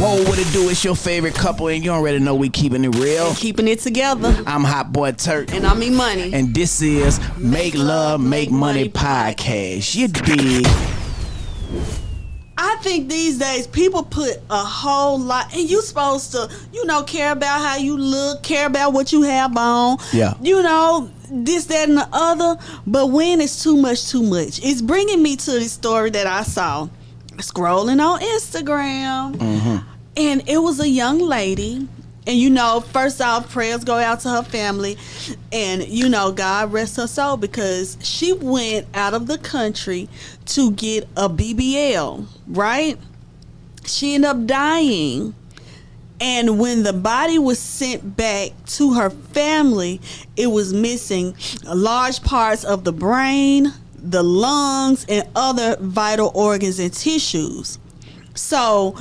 Whoa, what it do? It's your favorite couple, and you already know we keeping it real. Keeping it together. I'm Hot Boy Turk. And I'm Emani. And this is Make Love, Make Money Podcast. You dig? I think these days people put a whole lot, and you supposed to, care about how you look, care about what you have on. Yeah. This, that, and the other. But when it's too much, it's bringing me to this story that I saw scrolling on Instagram. Mm-hmm. And it was a young lady. And, first off, prayers go out to her family. And, God rest her soul, because she went out of the country to get a BBL, right? She ended up dying. And when the body was sent back to her family, it was missing large parts of the brain, the lungs, and other vital organs and tissues. So,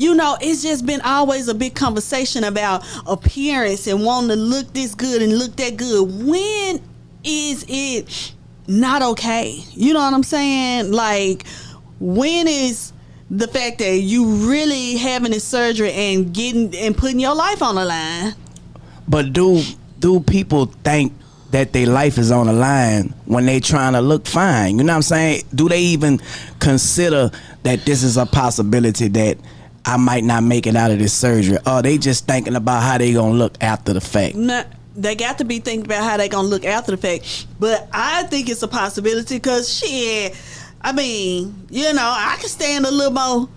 it's just been always a big conversation about appearance and wanting to look this good and look that good. When is it not okay? You know what I'm saying? Like, when is the fact that you really having this surgery and putting your life on the line? But do people think that their life is on the line when they trying to look fine? You know what I'm saying? Do they even consider that this is a possibility that I might not make it out of this surgery? Or they just thinking about how they gonna look after the fact? No, they got to be thinking about how they gonna look after the fact. But I think it's a possibility, because I can stand a little more.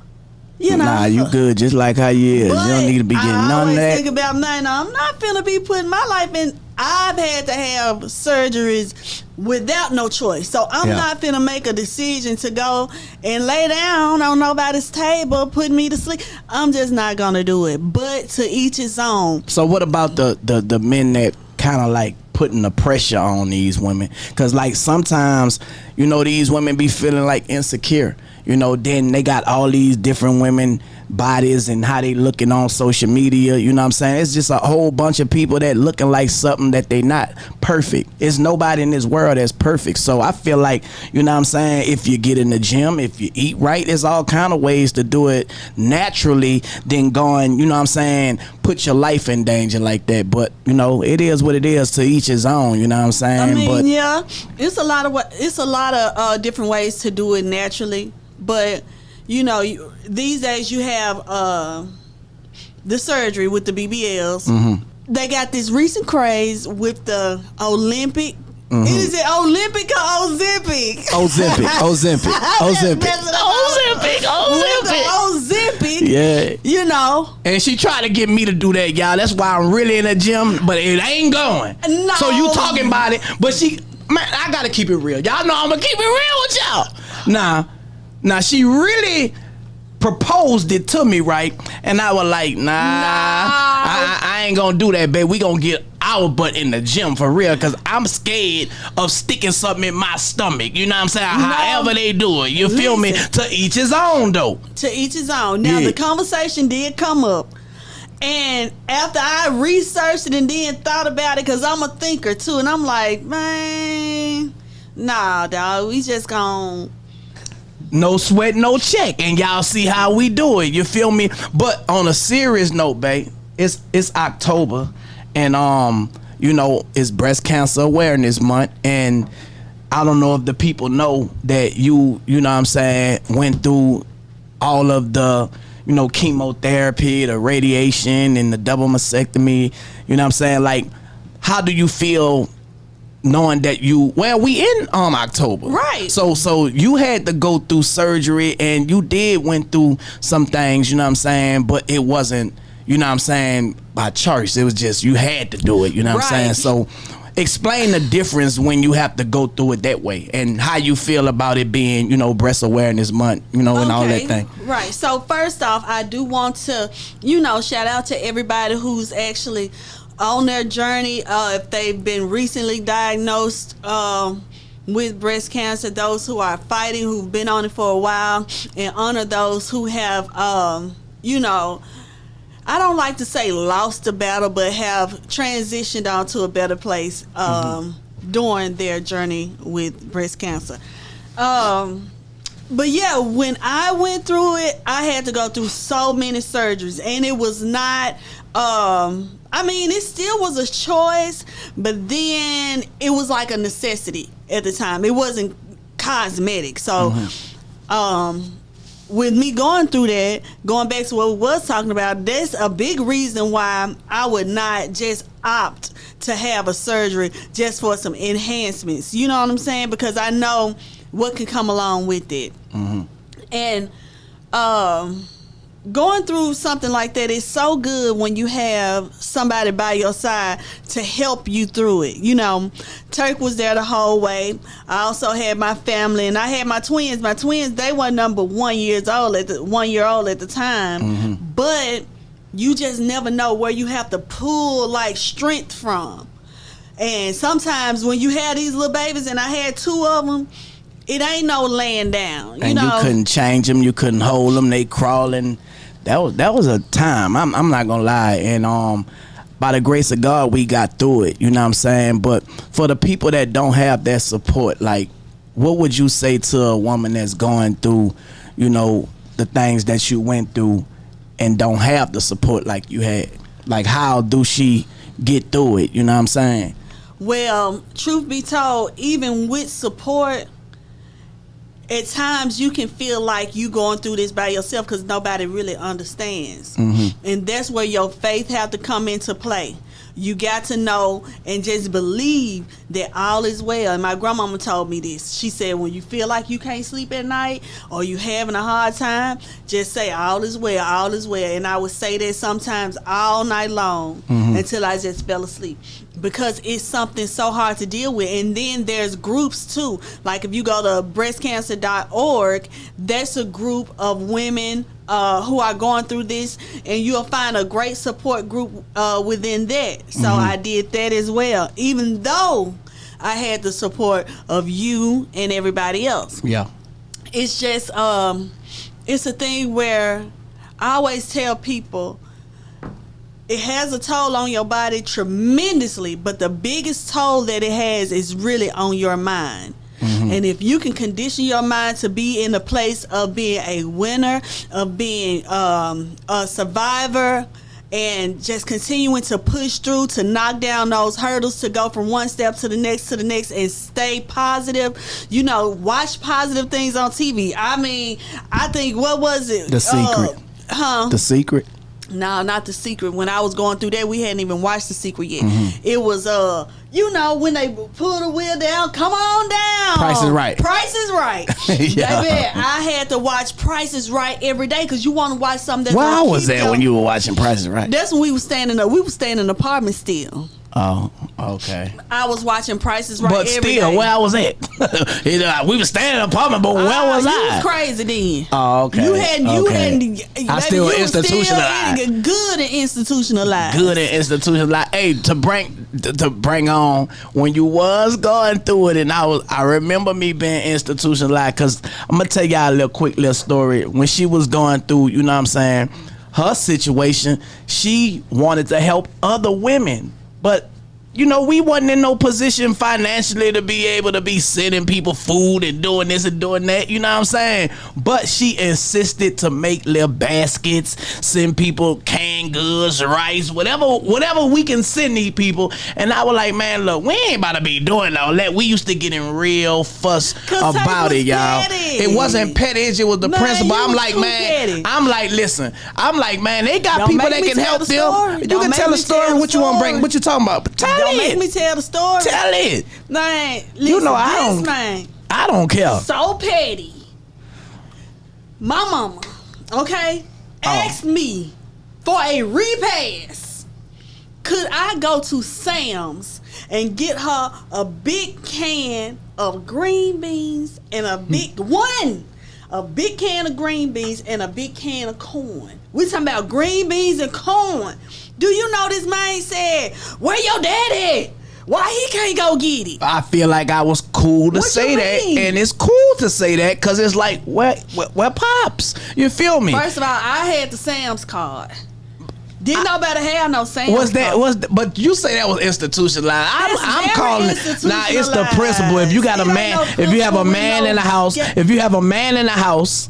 Nah, you good just like how you is. You don't need to be getting none of that. I always think about, I'm not finna be putting my life in. I've had to have surgeries without no choice. So I'm not finna make a decision to go and lay down on nobody's table, putting me to sleep. I'm just not gonna do it. But to each his own. So what about the men that kind of like putting the pressure on these women? Because like sometimes, these women be feeling like insecure. Then they got all these different women bodies and how they looking on social media. You know what I'm saying? It's just a whole bunch of people that looking like something that they not perfect. There's nobody in this world that's perfect. So I feel like, if you get in the gym, if you eat right, there's all kind of ways to do it naturally than going, put your life in danger like that. But, it is what it is, to each his own, you know what I'm saying? It's a lot of different ways to do it naturally. But these days you have the surgery with the BBLs. Mm-hmm. They got this recent craze with the Olympic. Mm-hmm. Is it Olympic or Ozempic? Ozempic. Yeah. And she tried to get me to do that, y'all. That's why I'm really in the gym, but it ain't going. No. So you talking about it, but I gotta keep it real. Y'all know I'm gonna keep it real with y'all. Now she really proposed it to me, right? And I was like, I ain't gonna do that, babe. We gonna get our butt in the gym for real, because I'm scared of sticking something in my stomach. You know what I'm saying? However they do it. You feel me? To each his own, though. To each his own. Now, the conversation did come up. And after I researched it and then thought about it, because I'm a thinker, too. And I'm like, man, nah, dog. We just gonna... No sweat, no check, and y'all see how we do it. You feel me? But on a serious note, babe, it's October, and it's Breast Cancer Awareness Month, and I don't know if the people know that you know what I'm saying, went through all of the chemotherapy, the radiation, and the double mastectomy. You know what I'm saying? Like, how do you feel knowing that we in October, right? So you had to go through surgery, and you went through some things, you know what I'm saying, but it wasn't, by choice. It was just you had to do it, you know what I'm saying. So explain the difference when you have to go through it that way, and how you feel about it being, Breast Awareness Month, and all that thing. Right. So first off, I do want to, shout out to everybody who's actually on their journey, if they've been recently diagnosed with breast cancer, those who are fighting, who've been on it for a while, and honor those who have, I don't like to say lost the battle, but have transitioned on to a better place during their journey with breast cancer. But yeah, when I went through it, I had to go through so many surgeries, and it was not. I mean, it still was a choice, but then it was like a necessity at the time. It wasn't cosmetic. So, with me going through that, going back to what we was talking about, that's a big reason why I would not just opt to have a surgery just for some enhancements. You know what I'm saying? Because I know what can come along with it. And going through something like that is so good when you have somebody by your side to help you through it. You know, Turk was there the whole way. I also had my family, and I had my twins. My twins, they were number 1 year old at the time. But you just never know where you have to pull like strength from. And sometimes when you have these little babies, and I had 2 of them, it ain't no laying down. You know? You couldn't change them. You couldn't hold them. They crawling. That was a time. I'm not gonna lie. And by the grace of God, we got through it. You know what I'm saying? But for the people that don't have that support, like, what would you say to a woman that's going through, you know, the things that you went through and don't have the support like you had? Like, how do she get through it? You know what I'm saying? Well, truth be told, even with support, at times you can feel like you going through this by yourself because nobody really understands. And that's where your faith have to come into play. You got to know and just believe that all is well. And my grandmama told me this. She said, when you feel like you can't sleep at night or you having a hard time, just say all is well, all is well. And I would say that sometimes all night long until I just fell asleep, because it's something so hard to deal with. And then there's groups too. Like if you go to breastcancer.org, that's a group of women who are going through this, and you'll find a great support group within that. So I did that as well, even though I had the support of you and everybody else. Yeah. It's just it's a thing where I always tell people it has a toll on your body tremendously, but the biggest toll that it has is really on your mind. And if you can condition your mind to be in a place of being a winner, of being a survivor, and just continuing to push through, to knock down those hurdles, to go from one step to the next, and stay positive. You know, watch positive things on TV. I mean, I think, what was it? The Secret. The Secret. No, not The Secret. When I was going through that, we hadn't even watched The Secret yet. It was you know, when they pull the wheel down, come on down. Price is Right. Price is Right. Yeah. Baby, I had to watch Price is Right every day because you want to watch something that's. Where was that when you were watching Price is Right? That's when we were staying in. We were staying in an apartment still. Oh, okay. I was watching Price is Right but every day. But still, where I was at? We were staying in an apartment, but where was I? You was crazy then. Oh, okay. You hadn't. I still institutionalized. Good and institutionalized. Good and institutionalized. Hey, to bring on when you was going through it, and I remember me being institutionalized, because I'm gonna tell y'all a quick little story. When she was going through, you know what I'm saying, her situation, she wanted to help other women, but you know, we wasn't in no position financially to be able to be sending people food and doing this and doing that, you know what I'm saying? But she insisted to make little baskets, send people canned goods, rice, whatever we can send these people. And I was like, man, look, we ain't about to be doing all that. We used to get in real fuss about it, y'all. Petty. It wasn't petty, it was the principle. I'm like, man, petty. I'm like, listen, I'm like, man, they got people that can help them. You Don't can tell a story. What you want to bring? What you talking about? Don't make me tell the story. Tell it. Man, listen, You know I don't care. So petty. My mama, okay, asked me for a repass. Could I go to Sam's and get her a big can of green beans and a big can of green beans and a big can of corn? We talking about green beans and corn. Do you know this man said, where your daddy? Why he can't go get it? I feel like I was cool to say that, and it's cool to say that because it's like, where Pops? You feel me? First of all, I had the Sam's card. Didn't nobody have no Sam's What's that? card. But you say that was institutionalized. I'm very calling it. Nah, it's the institutionalized. principle. If you got a It ain't man, no if you have a principle man with in the no- house, Yeah. if you have a man in the house,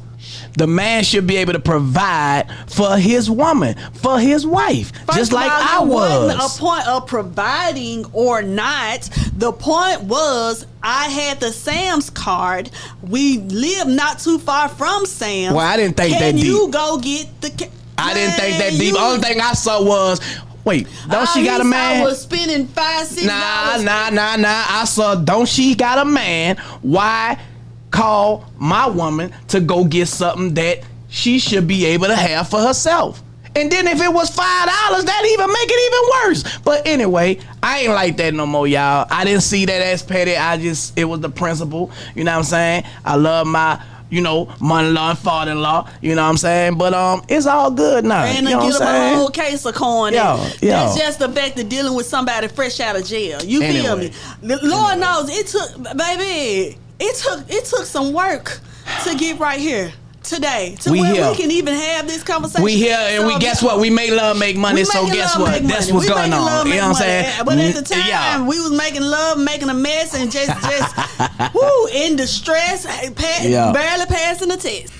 the man should be able to provide for his woman, for his wife, First just of like all, I it wasn't was. a point of providing or not. The point was I had the Sam's card. We live not too far from Sam's. Well, I didn't think that Can deep. you go get the? I didn't think that Man, deep. you- Only thing I saw was, wait, don't she got a man? I was spending $5-6. Nah. I saw, don't she got a man? Why call my woman to go get something that she should be able to have for herself? And then if it was $5, that even make it even worse. But anyway, I ain't like that no more, y'all. I didn't see that as petty. It was the principle. You know what I'm saying? I love my, mother-in-law and father-in-law. You know what I'm saying? But it's all good now. And you know to what get I'm them a saying? whole case of corn. Yo. That's just the fact of dealing with somebody fresh out of jail. You feel Anyway. me? Lord knows it took some work to get right here today to We where here. we can even have this conversation. We here and we guess what? We make love, make money. We So making guess love, what? make That's money. what's We going making love, on. You make know what I'm money. saying? But at the time, Yeah. we was making love, making a mess, and just in distress, Yeah. barely passing the test.